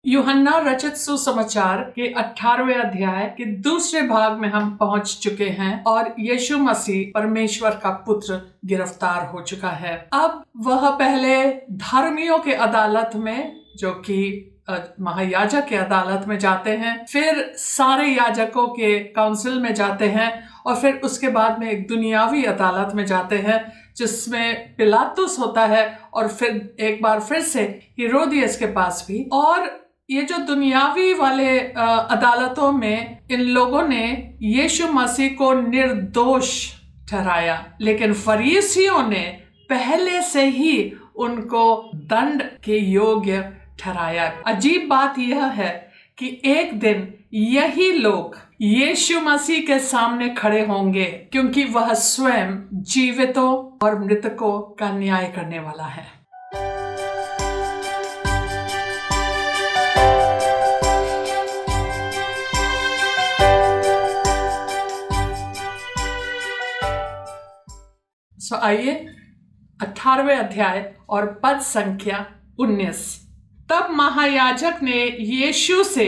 यूहन्ना रचित सुसमाचार के 18वें अध्याय के दूसरे भाग में हम पहुंच चुके हैं और यीशु मसीह परमेश्वर का पुत्र गिरफ्तार हो चुका है। अब वह पहले धर्मियों के अदालत में, जो कि महायाजक के अदालत में जाते हैं, फिर सारे याजकों के काउंसिल में जाते हैं और फिर उसके बाद में एक दुनियावी अदालत में जाते हैं जिसमें पिलातुस होता है और फिर एक बार फिर से हेरोदियस के पास भी। और ये जो दुनियावी वाले अदालतों में इन लोगों ने यीशु मसीह को निर्दोष ठहराया, लेकिन फरीसियों ने पहले से ही उनको दंड के योग्य ठहराया। अजीब बात यह है कि एक दिन यही लोग यीशु मसीह के सामने खड़े होंगे, क्योंकि वह स्वयं जीवितों और मृतकों का न्याय करने वाला है। आइए 18वें अध्याय और पद संख्या 19। तब महायाजक ने यीशु से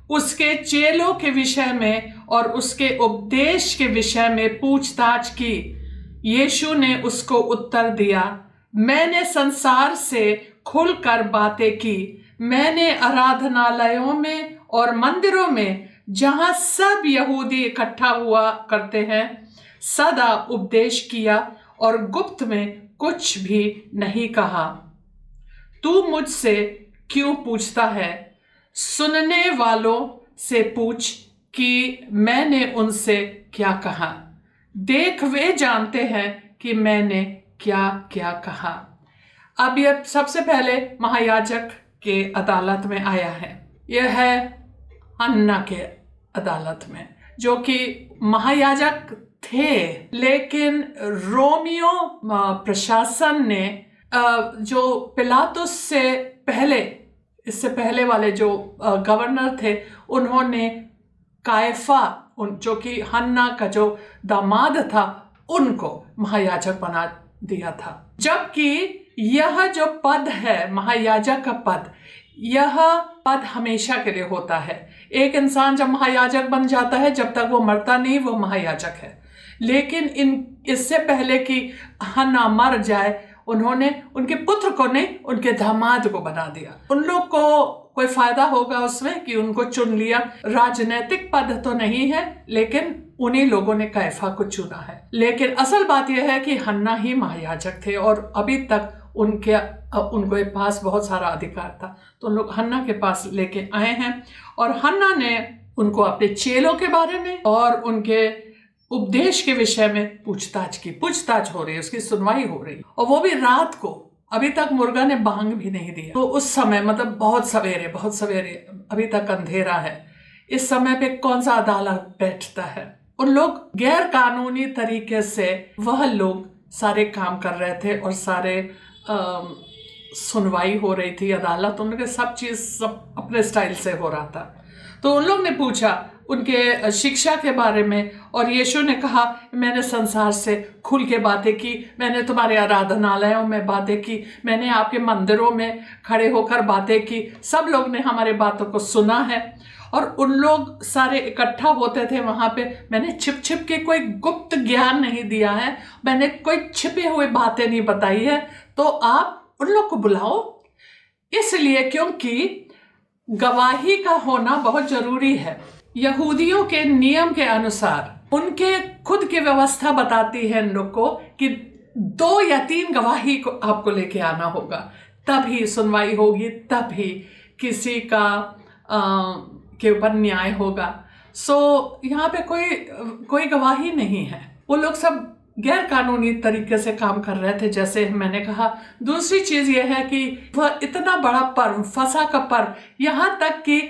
उसके चेलों के विषय में और उसके उपदेश के विषय में पूछताछ की। यीशु ने उसको उत्तर दिया, मैंने संसार से खुलकर बातें की। मैंने आराधनालयों में और मंदिरों में, जहां सब यहूदी इकट्ठा हुआ करते हैं, सदा उपदेश किया और गुप्त में कुछ भी नहीं कहा। तू मुझसे क्यों पूछता है? सुनने वालों से पूछ कि मैंने उनसे क्या कहा। देख, वे जानते हैं कि मैंने क्या क्या कहा। अब यह सबसे पहले महायाजक के अदालत में आया है। यह है हन्ना के अदालत में, जो कि महायाजक थे, लेकिन रोमियो प्रशासन ने जो पिलातुस से पहले, इससे पहले वाले जो गवर्नर थे, उन्होंने कायफा, जो कि हन्ना का जो दामाद था, उनको महायाजक बना दिया था। जबकि यह जो पद है, महायाजक का पद, यह पद हमेशा के लिए होता है। एक इंसान जब महायाजक बन जाता है, जब तक वो मरता नहीं, वो महायाजक है। लेकिन इससे पहले कि हन्ना मर जाए, उन्होंने उनके पुत्र को नहीं, उनके दामाद को बना दिया। उन लोग को कोई फायदा होगा उसमें कि उनको चुन लिया। राजनीतिक पद तो नहीं है, लेकिन उन्हीं लोगों ने कैफा को चुना है। लेकिन असल बात यह है कि हन्ना ही महायाजक थे और अभी तक उनके पास बहुत सारा अधिकार था, तो उन लोग हन्ना के पास लेके आए हैं। और हन्ना ने उनको अपने चेलों के बारे में और उनके उपदेश के विषय में पूछताछ हो रही है, उसकी सुनवाई हो रही है, और वो भी रात को। अभी तक मुर्गा ने बांग भी नहीं दिया। तो उस समय, मतलब बहुत सवेरे, अभी तक अंधेरा है। इस समय पे कौन सा अदालत बैठता है? उन लोग गैर कानूनी तरीके से वह लोग सारे काम कर रहे थे और सारे सुनवाई हो रही थी, अदालत, उनके सब चीज सब अपने स्टाइल से हो रहा था। तो उन लोग ने पूछा उनके शिक्षा के बारे में, और यीशु ने कहा, मैंने संसार से खुल के बातें की, मैंने तुम्हारे आराधनालयों में बातें की, मैंने आपके मंदिरों में खड़े होकर बातें की, सब लोग ने हमारे बातों को सुना है। और उन लोग सारे इकट्ठा होते थे वहाँ पे। मैंने छिप छिप के कोई गुप्त ज्ञान नहीं दिया है, मैंने कोई छिपे हुए बातें नहीं बताई है। तो आप उन लोग को बुलाओ, इसलिए क्योंकि गवाही का होना बहुत जरूरी है। यहूदियों के नियम के अनुसार उनके खुद की व्यवस्था बताती है इन लोग को कि 2 या 3 गवाही को आपको लेके आना होगा, तभी सुनवाई होगी, तभी किसी का के ऊपर न्याय होगा। सो यहाँ पे कोई गवाही नहीं है। वो लोग सब गैर कानूनी तरीके से काम कर रहे थे, जैसे मैंने कहा। दूसरी चीज यह है कि वह इतना बड़ा पर्व, फसह का पर्व, यहाँ तक कि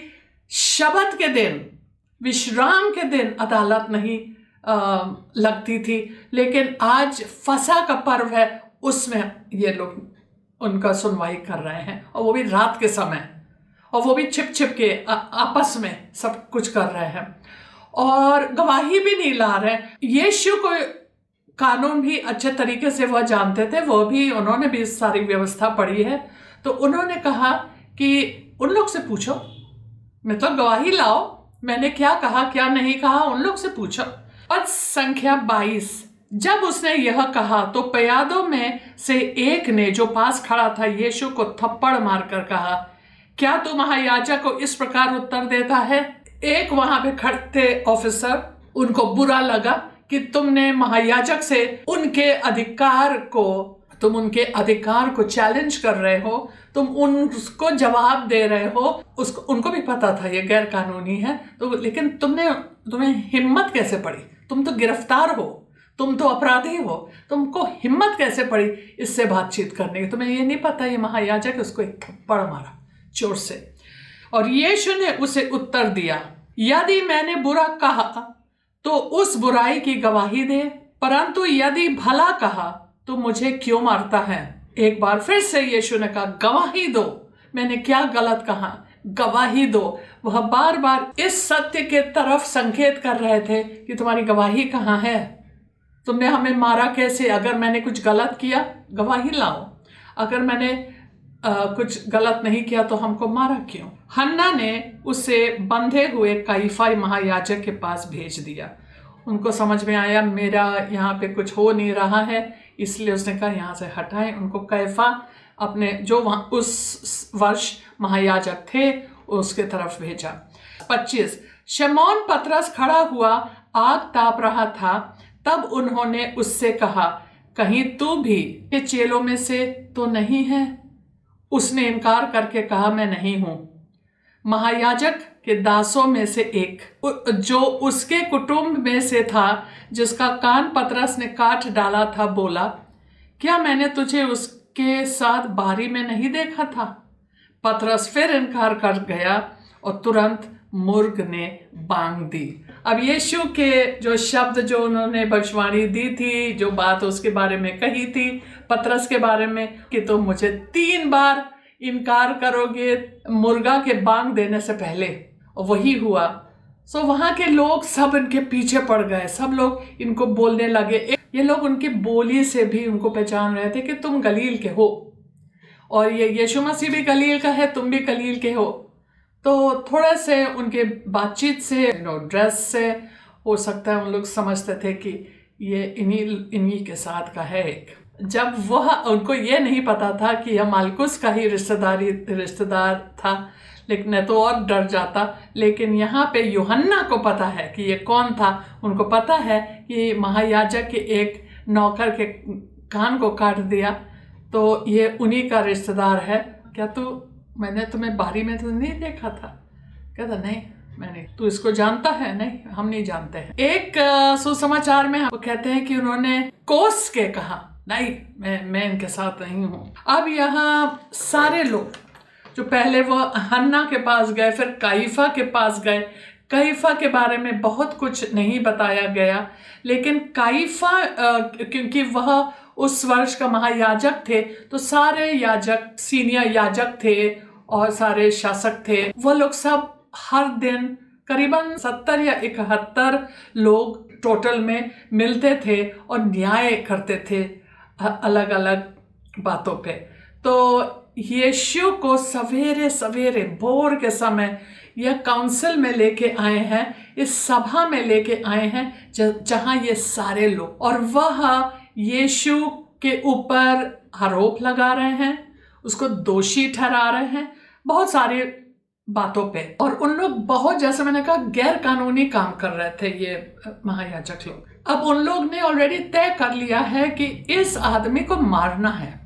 शबत के दिन, विश्राम के दिन अदालत नहीं लगती थी, लेकिन आज फसह का पर्व है, उसमें ये लोग उनका सुनवाई कर रहे हैं, और वो भी रात के समय, और वो भी छिप छिप के आपस में सब कुछ कर रहे हैं और गवाही भी नहीं ला रहे। यीशु को कानून भी अच्छे तरीके से वह जानते थे, उन्होंने भी सारी व्यवस्था पढ़ी है। तो उन्होंने कहा कि उन लोग से पूछो मतलब गवाही लाओ, मैंने क्या कहा क्या नहीं कहा उन लोग से पूछो। पद संख्या 22। जब उसने यह कहा तो प्यादों में से एक ने जो पास खड़ा था यीशु को थप्पड़ मारकर कहा, क्या तू महायाजक को इस प्रकार उत्तर देता है? एक वहां पे खड़े ऑफिसर, उनको बुरा लगा कि तुमने महायाजक से तुम उनके अधिकार को चैलेंज कर रहे हो, तुम उनको जवाब दे रहे हो। उनको भी पता था ये गैर कानूनी है, तो लेकिन तुम्हें हिम्मत कैसे पड़ी? तुम तो गिरफ्तार हो, तुम तो अपराधी हो, तुमको हिम्मत कैसे पड़ी इससे बातचीत करने की? तुम्हें ये नहीं पता ये महायाजक? उसको एक थप्पड़ मारा जोर से। और यीशु ने उसे उत्तर दिया, यदि मैंने बुरा कहा तो उस बुराई की गवाही दे, परंतु यदि भला कहा तो मुझे क्यों मारता है? एक बार फिर से यीशु ने कहा, गवाही दो, मैंने क्या गलत कहा? गवाही दो। वह बार बार इस सत्य के तरफ संकेत कर रहे थे कि तुम्हारी गवाही कहाँ है? तुमने हमें मारा कैसे? अगर मैंने कुछ गलत किया गवाही लाओ, अगर मैंने कुछ गलत नहीं किया तो हमको मारा क्यों? हन्ना ने उसे बंधे हुए काइफा महायाजक के पास भेज दिया। उनको समझ में आया मेरा यहाँ पे कुछ हो नहीं रहा है, इसलिए उसने कहा यहाँ से हटाएं। उनको कैफा अपने जो वहाँ उस वर्ष महायाजक थे उसके तरफ भेजा। 25। शमौन पतरस खड़ा हुआ आग ताप रहा था, तब उन्होंने उससे कहा, कहीं तू भी के चेलों में से तो नहीं है? उसने इनकार करके कहा, मैं नहीं हूं। महायाजक के दासों में से एक, जो उसके कुटुंब में से था, जिसका कान पतरस ने काट डाला था, बोला, क्या मैंने तुझे उसके साथ बारी में नहीं देखा था? पतरस फिर इनकार कर गया और तुरंत मुर्ग ने बांग दी। अब यीशु के जो शब्द जो उन्होंने भविष्यवाणी दी थी, जो बात उसके बारे में कही थी पतरस के बारे में कि तुम मुझे 3 बार इनकार करोगे मुर्गा के बांग देने से पहले, और वही हुआ। सो वहाँ के लोग सब इनके पीछे पड़ गए, सब लोग इनको बोलने लगे। ये लोग उनकी बोली से भी उनको पहचान रहे थे कि तुम गलील के हो, और ये यीशु मसीह भी गलील का है, तुम भी गलील के हो। तो थोड़े से उनके बातचीत से, ड्रेस से हो सकता है उन लोग समझते थे कि ये इन्हीं के साथ का है। जब वह उनको ये नहीं पता था कि यह मालकुस का ही रिश्तेदार था, लेकिन मैं तो और डर जाता। लेकिन यहाँ पे यूहन्ना को पता है कि ये कौन था। उनको पता है कि महायाजक के एक नौकर के कान को काट दिया, तो ये उन्हीं का रिश्तेदार है। क्या मैंने तुम्हें बारी में तो नहीं देखा था? कहता नहीं, मैंने। तू इसको जानता है? नहीं, हम नहीं जानते हैं। एक सुसमाचार में वो कहते हैं कि उन्होंने कोस के कहा, नहीं, मैं इनके साथ नहीं हूँ। अब यहाँ सारे लोग जो पहले वो हन्ना के पास गए, फिर काइफा के पास गए। काइफा के बारे में बहुत कुछ नहीं बताया गया, लेकिन काइफा क्योंकि वह उस वर्ष का महायाजक थे, तो सारे याजक, सीनियर याजक थे और सारे शासक थे, वो लोग सब हर दिन करीबन 70 या 71 लोग टोटल में मिलते थे और न्याय करते थे अलग अलग बातों पे। तो यीशु को सवेरे सवेरे भोर के समय यह काउंसिल में लेके आए हैं, इस सभा में लेके आए हैं जहां ये सारे लोग, और वह यीशु के ऊपर आरोप लगा रहे हैं, उसको दोषी ठहरा रहे हैं बहुत सारी बातों पे। और उन लोग बहुत, जैसे मैंने कहा, गैर कानूनी काम कर रहे थे ये महायाजक लोग। अब उन लोग ने ऑलरेडी तय कर लिया है कि इस आदमी को मारना है।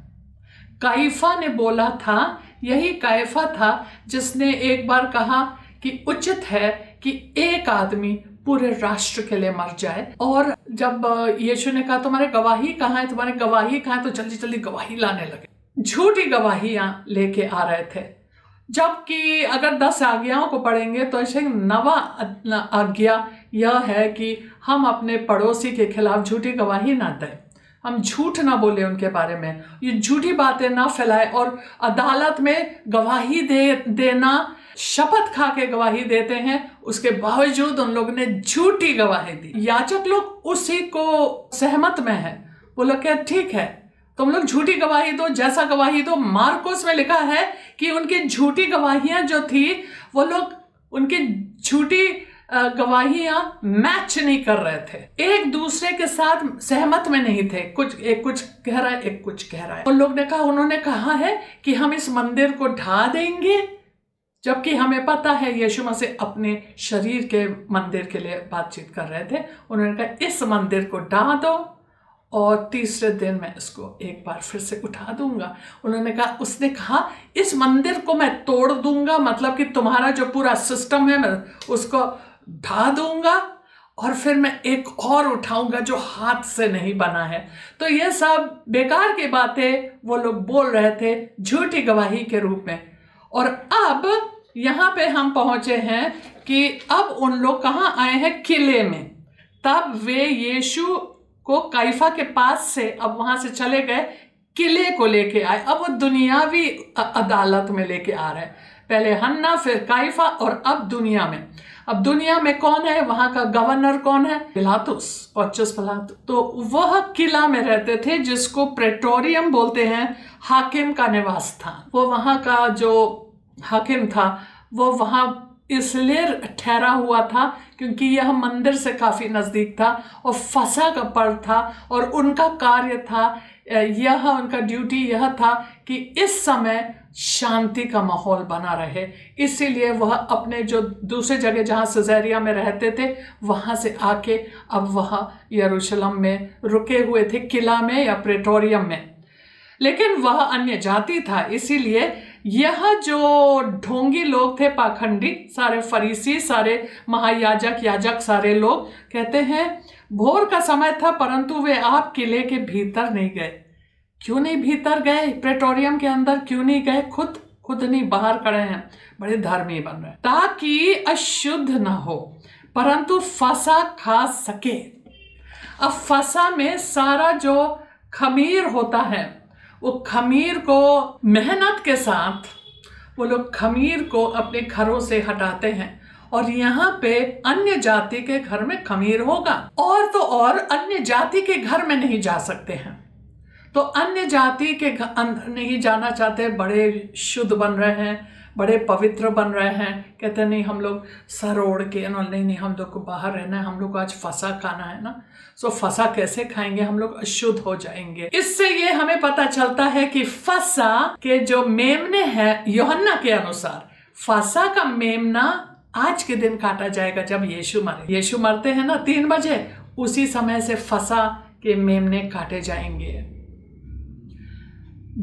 काइफा ने बोला था, यही काइफा था जिसने एक बार कहा कि उचित है कि एक आदमी पूरे राष्ट्र के लिए मर जाए। और जब यीशु ने कहा तुम्हारे गवाही कहाँ है, तुम्हारे गवाही कहाँ है, तो जल्दी जल्दी गवाही लाने लगे। झूठी गवाहियां लेके आ रहे थे, जबकि अगर 10 आज्ञाओं को पढ़ेंगे तो ऐसे 9वां आज्ञा यह है कि हम अपने पड़ोसी के खिलाफ झूठी गवाही ना दें, हम झूठ ना बोले उनके बारे में, ये झूठी बातें ना फैलाए। और अदालत में गवाही देना, शपथ खा के गवाही देते हैं, उसके बावजूद उन लोगों ने झूठी गवाही दी। याजक लोग उसी को सहमत में है, वो लोग कहते ठीक है तुम लोग झूठी गवाही दो, जैसा गवाही दो। मार्कोस में लिखा है कि उनकी झूठी गवाहियां जो थी वो लोग उनकी झूठी गवाहियां मैच नहीं कर रहे थे, एक दूसरे के साथ सहमत में नहीं थे। एक कुछ कह रहा है, एक कुछ कह रहा है। उन लोग ने कहा, उन्होंने कहा है कि हम इस मंदिर को ढा देंगे, जबकि हमें पता है यीशु मसीह अपने शरीर के मंदिर के लिए बातचीत कर रहे थे। उन्होंने कहा इस मंदिर को ढा दो और तीसरे दिन मैं इसको एक बार फिर से उठा दूंगा। उन्होंने कहा, उसने कहा इस मंदिर को मैं तोड़ दूंगा, मतलब कि तुम्हारा जो पूरा सिस्टम है मैं उसको ढा दूंगा और फिर मैं एक और उठाऊंगा जो हाथ से नहीं बना है। तो ये सब बेकार की बातें वो लोग बोल रहे थे झूठी गवाही के रूप में। और अब यहाँ पे हम पहुंचे हैं कि अब उन लोग कहाँ आए हैं, किले में। तब वे यीशु को काइफा के पास से अब वहां से चले गए, किले को लेके आए। अब वो दुनियावी अदालत में लेके आ रहे हैं, पहले हन्ना फिर काइफा और अब दुनिया में। अब दुनिया में कौन है, वहां का गवर्नर कौन है, पिलातुस, पोंतियुस पिलातुस। तो वह किला में रहते थे जिसको प्रेटोरियम बोलते हैं, हाकिम का निवास स्थान। वो वहां का जो हाकिम था वो वहां इसलिए ठहरा हुआ था क्योंकि यह मंदिर से काफी नजदीक था और फसह का पर्व था और उनका कार्य था यह, उनका ड्यूटी यह था कि इस समय शांति का माहौल बना रहे। इसीलिए वह अपने जो दूसरे जगह जहाँ सिज़ेरिया में रहते थे वहाँ से आके अब वह यरूशलेम में रुके हुए थे, किला में या प्रेटोरियम में। लेकिन वह अन्य जाति था, इसीलिए यह जो ढोंगी लोग थे, पाखंडी, सारे फरीसी, सारे महायाजक याजक, सारे लोग कहते हैं भोर का समय था परंतु वे आप किले के भीतर नहीं गए। क्यों नहीं भीतर गए, प्रेटोरियम के अंदर क्यों नहीं गए? खुद नहीं, बाहर खड़े हैं, बड़े धर्मी बन रहे हैं, ताकि अशुद्ध ना हो परंतु फसह खा सके। अब फसह में सारा जो खमीर होता है वो खमीर को मेहनत के साथ वो लोग खमीर को अपने घरों से हटाते हैं और यहाँ पे अन्य जाति के घर में खमीर होगा। और तो और अन्य जाति के घर में नहीं जा सकते हैं, तो अन्य जाति के अंदर नहीं जाना चाहते, बड़े शुद्ध बन रहे हैं, बड़े पवित्र बन रहे हैं, कहते नहीं हम लोग सर ओढ़ के, नहीं हम लोग को बाहर रहना है, हम लोग को आज फसह खाना है ना, सो फसह कैसे खाएंगे, हम लोग अशुद्ध हो जाएंगे। इससे ये हमें पता चलता है कि फसह के जो मेमने हैं, यूहन्ना के अनुसार फसह का मेमना आज के दिन काटा जाएगा जब यीशु मरे। यीशु मरते हैं ना 3 बजे, उसी समय से फसह के मेमने काटे जाएंगे।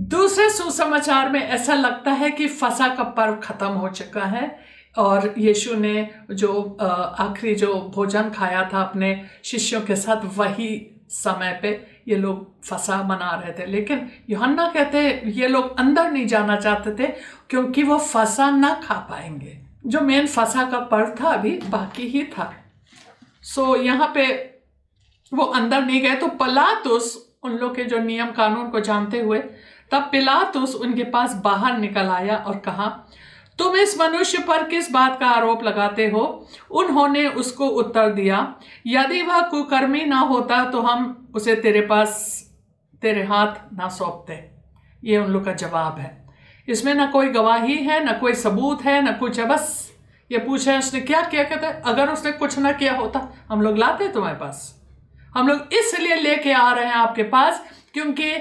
दूसरे सुसमाचार में ऐसा लगता है कि फसह का पर्व खत्म हो चुका है और यीशु ने जो आखिरी जो भोजन खाया था अपने शिष्यों के साथ, वही समय पे ये लोग फसह मना रहे थे। लेकिन यूहन्ना कहते ये लोग अंदर नहीं जाना चाहते थे क्योंकि वो फसह ना खा पाएंगे। जो मेन फसह का पर्व था अभी बाकी ही था। सो यहाँ पे वो अंदर नहीं गए। तो पिलातुस उन लोग के जो नियम कानून को जानते हुए, तब पिलातुस उनके पास बाहर निकल आया और कहा, तुम इस मनुष्य पर किस बात का आरोप लगाते हो? उन्होंने उसको उत्तर दिया, यदि वह कुकर्मी ना होता तो हम उसे तेरे हाथ ना सौंपते। ये उन लोग का जवाब है। इसमें ना कोई गवाही है, ना कोई सबूत है, ना कुछ है। बस ये पूछा है उसने क्या किया। कहता है अगर उसने कुछ ना किया होता हम लोग लाते तुम्हारे पास। हम लोग इसलिए लेके आ रहे हैं आपके पास क्योंकि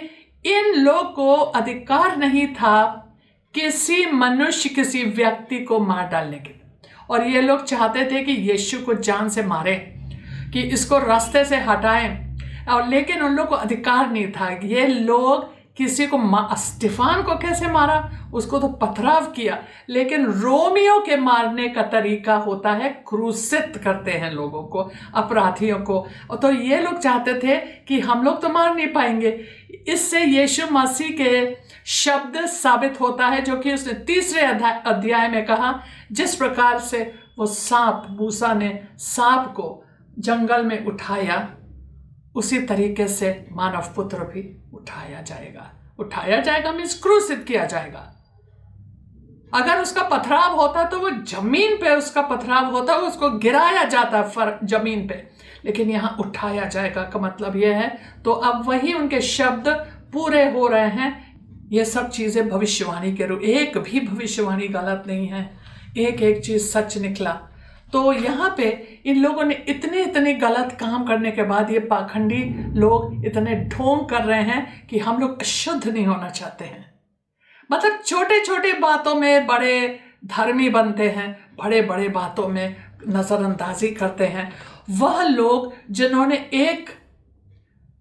इन लोग को अधिकार नहीं था किसी मनुष्य, किसी व्यक्ति को मार डालने के। और ये लोग चाहते थे कि यीशु को जान से मारे, कि इसको रास्ते से हटाएं। और लेकिन उन लोग को अधिकार नहीं था। ये लोग किसी को स्तिफान को कैसे मारा, उसको तो पथराव किया। लेकिन रोमियों के मारने का तरीका होता है क्रूसित करते हैं लोगों को, अपराधियों को। तो ये लोग चाहते थे कि हम लोग तो मार नहीं पाएंगे। इससे यीशु मसीह के शब्द साबित होता है जो कि उसने 3रे अध्याय में कहा, जिस प्रकार से वो सांप, मूसा ने सांप को जंगल में उठाया, उसी तरीके से मानव पुत्र भी उठाया जाएगा मीन्स क्रूसित किया जाएगा। अगर उसका पथराव होता तो वो जमीन पे उसका पथराव होता, उसको गिराया जाता जमीन पे, लेकिन यहाँ उठाया जाएगा का मतलब यह है। तो अब वही उनके शब्द पूरे हो रहे हैं। ये सब चीजें भविष्यवाणी के रूप, एक भी भविष्यवाणी गलत नहीं है। एक एक चीज सच निकला। तो यहाँ पे इन लोगों ने इतने गलत काम करने के बाद ये पाखंडी लोग इतने ढोंग कर रहे हैं कि हम लोग अशुद्ध नहीं होना चाहते हैं। मतलब छोटे छोटे बातों में बड़े धर्मी बनते हैं, बड़े बड़े बातों में नजरअंदाजी करते हैं। वह लोग जिन्होंने एक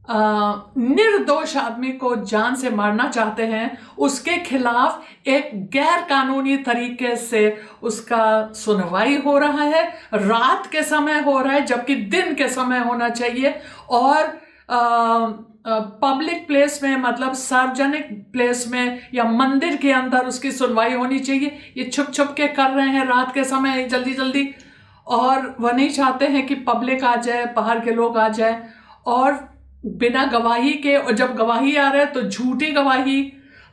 निर्दोष आदमी को जान से मारना चाहते हैं, उसके खिलाफ एक गैर कानूनी तरीके से उसका सुनवाई हो रहा है, रात के समय हो रहा है जबकि दिन के समय होना चाहिए, और पब्लिक प्लेस में, मतलब सार्वजनिक प्लेस में या मंदिर के अंदर उसकी सुनवाई होनी चाहिए। ये छुप छुप के कर रहे हैं रात के समय, जल्दी जल्दी, और वह नहीं चाहते हैं कि पब्लिक आ जाए, बाहर के लोग आ जाए, और बिना गवाही के, और जब गवाही आ रहा है तो झूठी गवाही।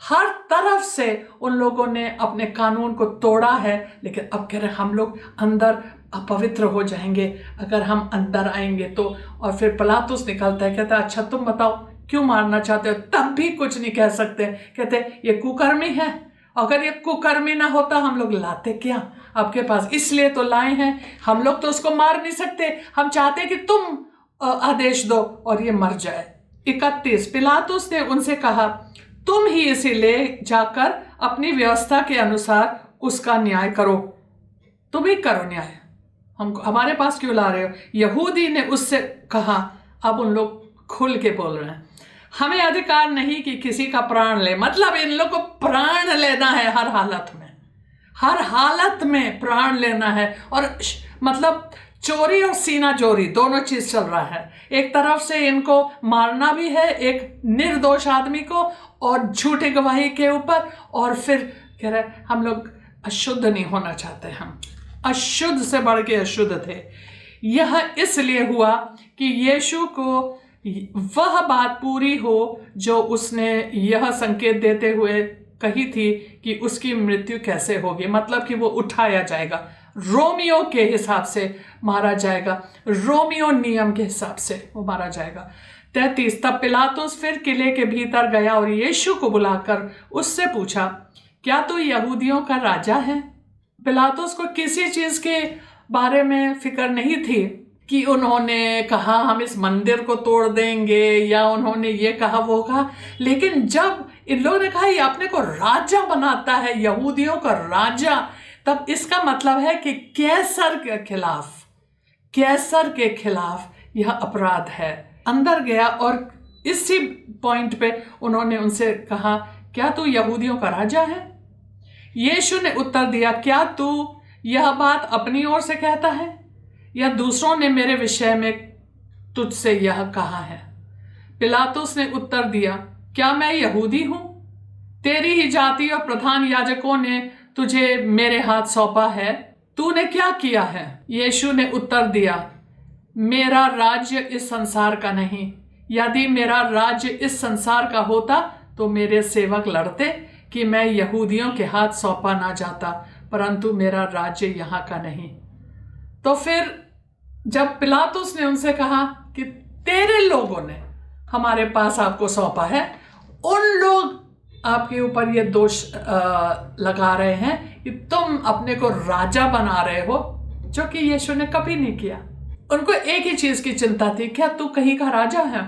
हर तरफ से उन लोगों ने अपने कानून को तोड़ा है। लेकिन अब कह रहे हम लोग अंदर अपवित्र हो जाएंगे अगर हम अंदर आएंगे तो। और फिर पिलातुस निकलता है, कहता है अच्छा तुम बताओ क्यों मारना चाहते हो? तब भी कुछ नहीं कह सकते। कहते ये कुकर्मी है, अगर ये कुकर्मी ना होता हम लोग लाते क्या आपके पास, इसलिए तो लाए हैं। हम लोग तो उसको मार नहीं सकते, हम चाहते कि तुम आदेश दो और ये मर जाए। 31, पिलातुस ने उनसे कहा तुम ही इसे ले जाकर अपनी व्यवस्था के अनुसार उसका न्याय करो। तुम ही करो न्याय, हम हमारे पास क्यों ला रहे हो? यहूदी ने उससे कहा, अब उन लोग खुल के बोल रहे हैं, हमें अधिकार नहीं कि किसी का प्राण ले। मतलब इन लोग को प्राण लेना है, हर हालत में, हर हालत में प्राण लेना है। और मतलब चोरी और सीना चोरी दोनों चीज चल रहा है। एक तरफ से इनको मारना भी है एक निर्दोष आदमी को, और झूठी गवाही के ऊपर, और फिर कह रहे हम लोग अशुद्ध नहीं होना चाहते, हम अशुद्ध से बढ़ के अशुद्ध थे। यह इसलिए हुआ कि यीशु को वह बात पूरी हो जो उसने यह संकेत देते हुए कही थी कि उसकी मृत्यु कैसे होगी। मतलब कि वो उठाया जाएगा, रोमियो के हिसाब से मारा जाएगा, रोमियो नियम के हिसाब से वो मारा जाएगा। 33, तब पिलातुस फिर किले के भीतर गया और यीशु को बुलाकर उससे पूछा, क्या तू यहूदियों का राजा है? पिलातुस को किसी चीज के बारे में फिक्र नहीं थी कि उन्होंने कहा हम इस मंदिर को तोड़ देंगे, या उन्होंने ये कहा वो कहा। लेकिन जब इन लोगों ने कहा ये अपने को राजा बनाता है, यहूदियों का राजा, तब इसका मतलब है कि कैसर के खिलाफ यह अपराध है। अंदर गया और इसी पॉइंट पे उन्होंने उनसे कहा, क्या तू यहूदियों का राजा है? यीशु ने उत्तर दिया, क्या तू यह बात अपनी ओर से कहता है या दूसरों ने मेरे विषय में तुझसे यह कहा है? पिलातुस ने उत्तर दिया, क्या मैं यहूदी हूं? तेरी ही जाति और प्रधान याजकों ने तुझे मेरे हाथ सौंपा है, तूने क्या किया है? यीशु ने उत्तर दिया, मेरा राज्य इस संसार का नहीं। यदि मेरा राज्य इस संसार का होता तो मेरे सेवक लड़ते कि मैं यहूदियों के हाथ सौंपा ना जाता, परंतु मेरा राज्य यहाँ का नहीं। तो फिर जब पिलातुस ने उनसे कहा कि तेरे लोगों ने हमारे पास आपको सौंपा है, उन लोग आपके ऊपर ये दोष लगा रहे हैं कि तुम अपने को राजा बना रहे हो, जो कि यीशु ने कभी नहीं किया। उनको एक ही चीज की चिंता थी, क्या तू कहीं का राजा है?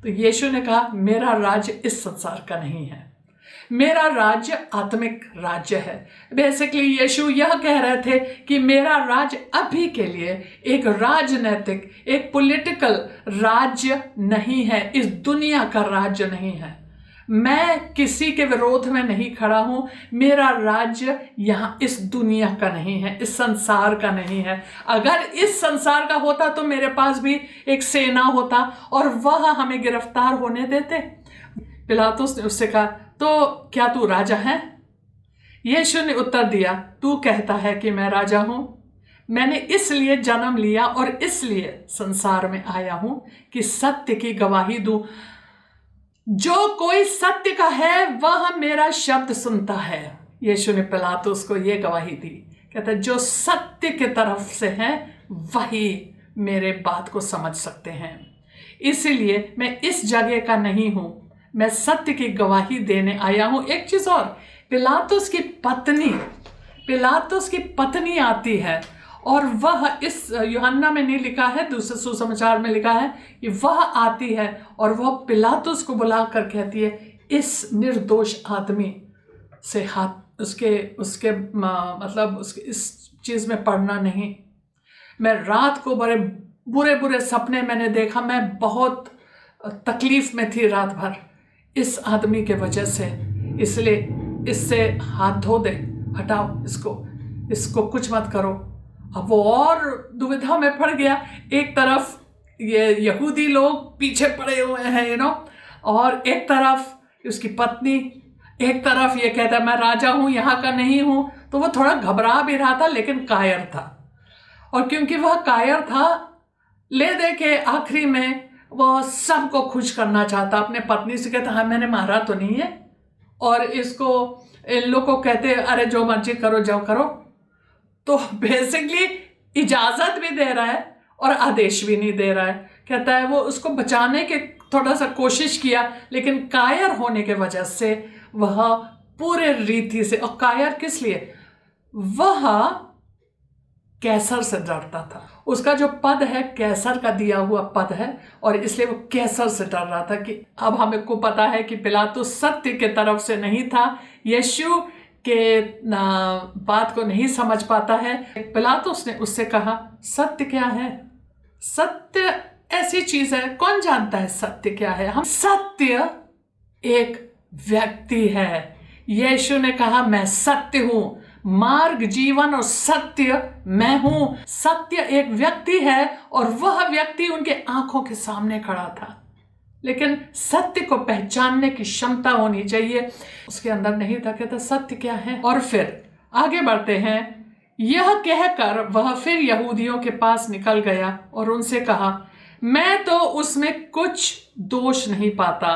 तो यीशु ने कहा, मेरा राज्य इस संसार का नहीं है, मेरा राज्य आत्मिक राज्य है। बेसिकली यीशु यह कह रहे थे कि मेरा राज्य अभी के लिए एक राजनैतिक, एक पॉलिटिकल राज्य नहीं है, इस दुनिया का राज्य नहीं है। मैं किसी के विरोध में नहीं खड़ा हूं। मेरा राज्य यहाँ इस दुनिया का नहीं है, इस संसार का नहीं है। अगर इस संसार का होता तो मेरे पास भी एक सेना होता और वह हमें गिरफ्तार होने देते। पिलातुस ने उससे कहा, तो क्या तू राजा है? यीशु ने उत्तर दिया, तू कहता है कि मैं राजा हूं। मैंने इसलिए जन्म लिया और इसलिए संसार में आया हूं कि सत्य की गवाही दूं। जो कोई सत्य का है वह मेरा शब्द सुनता है। यीशु ने पिलातुस को यह गवाही दी, कहता जो सत्य के तरफ से है वही मेरे बात को समझ सकते हैं। इसीलिए मैं इस जगह का नहीं हूं, मैं सत्य की गवाही देने आया हूं। एक चीज और, पिलातुस की पत्नी पिलातुस की पत्नी आती है और वह, इस यूहन्ना में नहीं लिखा है, दूसरे सुसमाचार में लिखा है कि वह आती है और वह पिलातुस को बुलाकर कहती है, इस निर्दोष आदमी से हाथ उसके मतलब उसके इस चीज़ में पड़ना नहीं। मैं रात को बड़े बुरे बुरे सपने मैंने देखा, मैं बहुत तकलीफ में थी रात भर इस आदमी के वजह से, इसलिए इससे हाथ धो दे, हटाओ इसको कुछ मत करो। अब वो और दुविधा में पड़ गया। एक तरफ ये यहूदी लोग पीछे पड़े हुए हैं और एक तरफ उसकी पत्नी, एक तरफ ये कहता है मैं राजा हूँ, यहाँ का नहीं हूँ। तो वो थोड़ा घबरा भी रहा था लेकिन कायर था, और क्योंकि वह कायर था, ले दे के आखिरी में वह सबको खुश करना चाहता। अपने पत्नी से कहता हाँ मैंने मारा तो नहीं है, और इन लोग को कहते अरे जो मर्जी करो जाओ करो। तो बेसिकली इजाज़त भी दे रहा है और आदेश भी नहीं दे रहा है। कहता है वो उसको बचाने के थोड़ा सा कोशिश किया, लेकिन कायर होने के वजह से वह पूरे रीति से, और कायर किस लिए, वह कैसर से डरता था। उसका जो पद है कैसर का दिया हुआ पद है, और इसलिए वो कैसर से डर रहा था कि अब हमें को पता है कि पिलातुस सत्य के तरफ से नहीं था, यीशु के बात को नहीं समझ पाता है। पिलातुस ने उससे कहा सत्य क्या है? सत्य ऐसी चीज है, कौन जानता है सत्य क्या है? हम सत्य एक व्यक्ति है। यीशु ने कहा मैं सत्य हूं, मार्ग जीवन और सत्य मैं हूं। सत्य एक व्यक्ति है और वह व्यक्ति उनके आंखों के सामने खड़ा था, लेकिन सत्य को पहचानने की क्षमता होनी चाहिए, उसके अंदर नहीं था। कहता सत्य क्या है? और फिर आगे बढ़ते हैं। यह कहकर वह फिर यहूदियों के पास निकल गया और उनसे कहा मैं तो उसमें कुछ दोष नहीं पाता।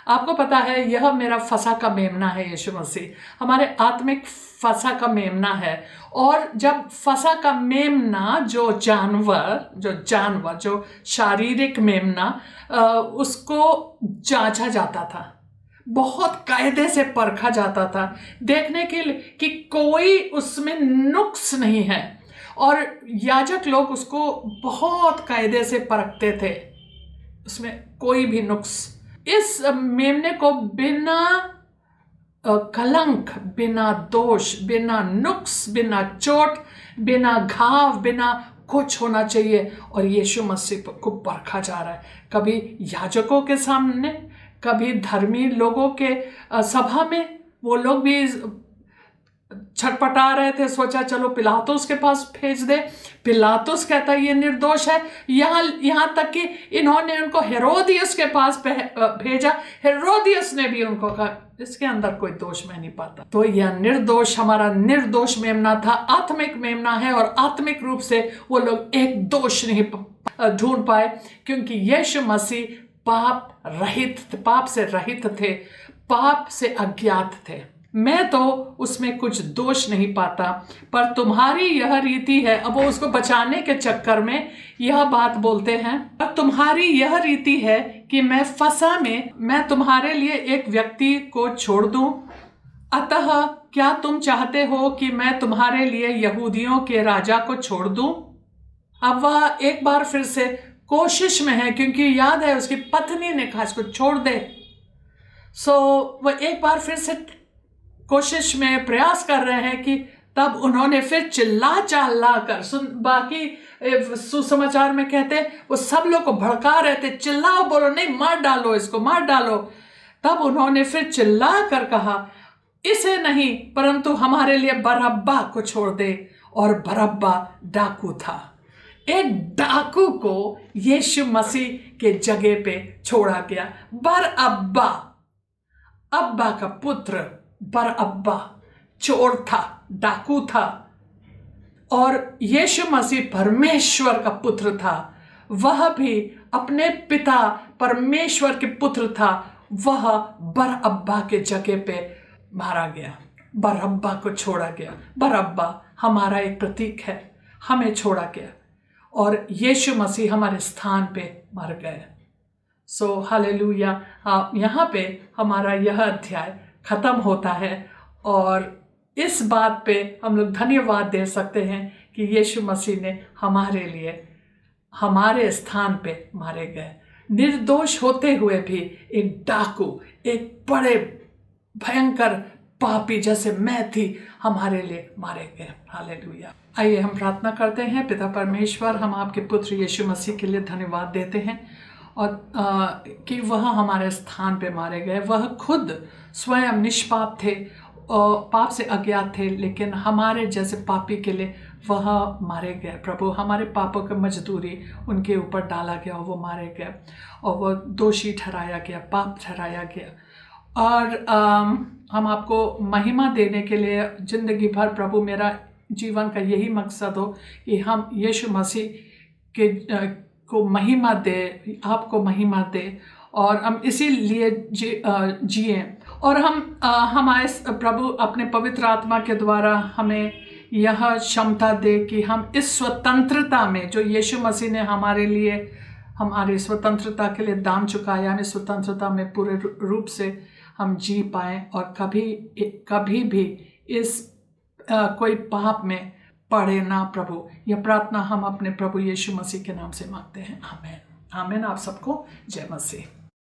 आपको पता है यह मेरा फसा का मेमना है। यीशु मसीह हमारे आत्मिक फसा का मेमना है, और जब फसा का मेमना जो जानवर जो शारीरिक मेमना, उसको जांचा जाता था, बहुत कायदे से परखा जाता था, देखने के लिए कि कोई उसमें नुक्स नहीं है, और याजक लोग उसको बहुत कायदे से परखते थे, उसमें कोई भी नुक्स। इस मेमने को बिना कलंक, बिना दोष, बिना नुक्स, बिना चोट, बिना घाव, बिना कुछ होना चाहिए, और यीशु मसीह को परखा जा रहा है। कभी याजकों के सामने, कभी धर्मी लोगों के सभा में, वो लोग भी छटपटा रहे थे, सोचा चलो पिलातुस के पास भेज दे। पिलातुस कहता ये निर्दोष है। यहाँ तक कि इन्होंने उनको हेरोदियस के पास भेजा, हेरोदियस ने भी उनको कहा इसके अंदर कोई दोष मैं नहीं पाता। तो यह निर्दोष, हमारा निर्दोष मेमना था, आत्मिक मेमना है, और आत्मिक रूप से वो लोग एक दोष नहीं ढूंढ पाए, क्योंकि यीशु मसीह पाप से रहित थे, पाप से अज्ञात थे। मैं तो उसमें कुछ दोष नहीं पाता, पर तुम्हारी यह रीति है। अब वो उसको बचाने के चक्कर में यह बात बोलते हैं, पर तुम्हारी यह रीति है कि मैं तुम्हारे लिए एक व्यक्ति को छोड़ दूं। अतः क्या तुम चाहते हो कि मैं तुम्हारे लिए यहूदियों के राजा को छोड़ दूं? अब वह एक बार फिर से कोशिश में है, क्योंकि याद है उसकी पत्नी ने कहा इसको छोड़ दे। वह एक बार फिर से कोशिश में प्रयास कर रहे हैं कि तब उन्होंने फिर चिल्ला कर बाकी सुसमाचार में कहते वो सब लोग को भड़का रहे थे, चिल्लाओ, बोलो नहीं, मार डालो, इसको मार डालो। तब उन्होंने फिर चिल्ला कर कहा इसे नहीं, परंतु हमारे लिए बरअब्बा को छोड़ दे। और बरअब्बा डाकू था। एक डाकू को यीशु मसीह के जगह पे छोड़ा गया। बरअब्बा, अब्बा का पुत्र बरअब्बा चोर था, डाकू था, और यीशु मसीह परमेश्वर का पुत्र था। वह भी अपने पिता परमेश्वर के पुत्र था। वह बरअब्बा के जगह पे मारा गया, बरअब्बा को छोड़ा गया। बरअब्बा हमारा एक प्रतीक है, हमें छोड़ा गया, और यीशु मसीह हमारे स्थान पे मर गए। हालेलुया। यहाँ पे हमारा यह अध्याय खत्म होता है, और इस बात पे हम लोग धन्यवाद दे सकते हैं कि यीशु मसीह ने हमारे लिए हमारे स्थान पे मारे गए। निर्दोष होते हुए भी एक डाकू, एक बड़े भयंकर पापी जैसे मैं थी, हमारे लिए मारे गए। हालेलुया। आइए हम प्रार्थना करते हैं। पिता परमेश्वर, हम आपके पुत्र यीशु मसीह के लिए धन्यवाद देते हैं और कि वह हमारे स्थान पे मारे गए। वह खुद स्वयं निष्पाप थे और पाप से अज्ञात थे, लेकिन हमारे जैसे पापी के लिए वह मारे गए। प्रभु, हमारे पापों की मजदूरी उनके ऊपर डाला गया और वो मारे गए और वो दोषी ठहराया गया, पाप ठहराया गया। और हम आपको महिमा देने के लिए ज़िंदगी भर, प्रभु, मेरा जीवन का यही मकसद हो कि हम यीशु मसीह के को महिमा दे, आपको महिमा दे और हम इसीलिए जिए। और हमारे प्रभु अपने पवित्र आत्मा के द्वारा हमें यह क्षमता दे कि हम इस स्वतंत्रता में जो यीशु मसीह ने हमारे लिए, हमारी स्वतंत्रता के लिए दाम चुकाया, हमें स्वतंत्रता में पूरे रूप से हम जी पाएँ और कभी भी इस कोई पाप में पड़े ना। प्रभु, यह प्रार्थना हम अपने प्रभु यीशु मसीह के नाम से मांगते हैं। आमीन। आमीन। आप सबको जय मसीह।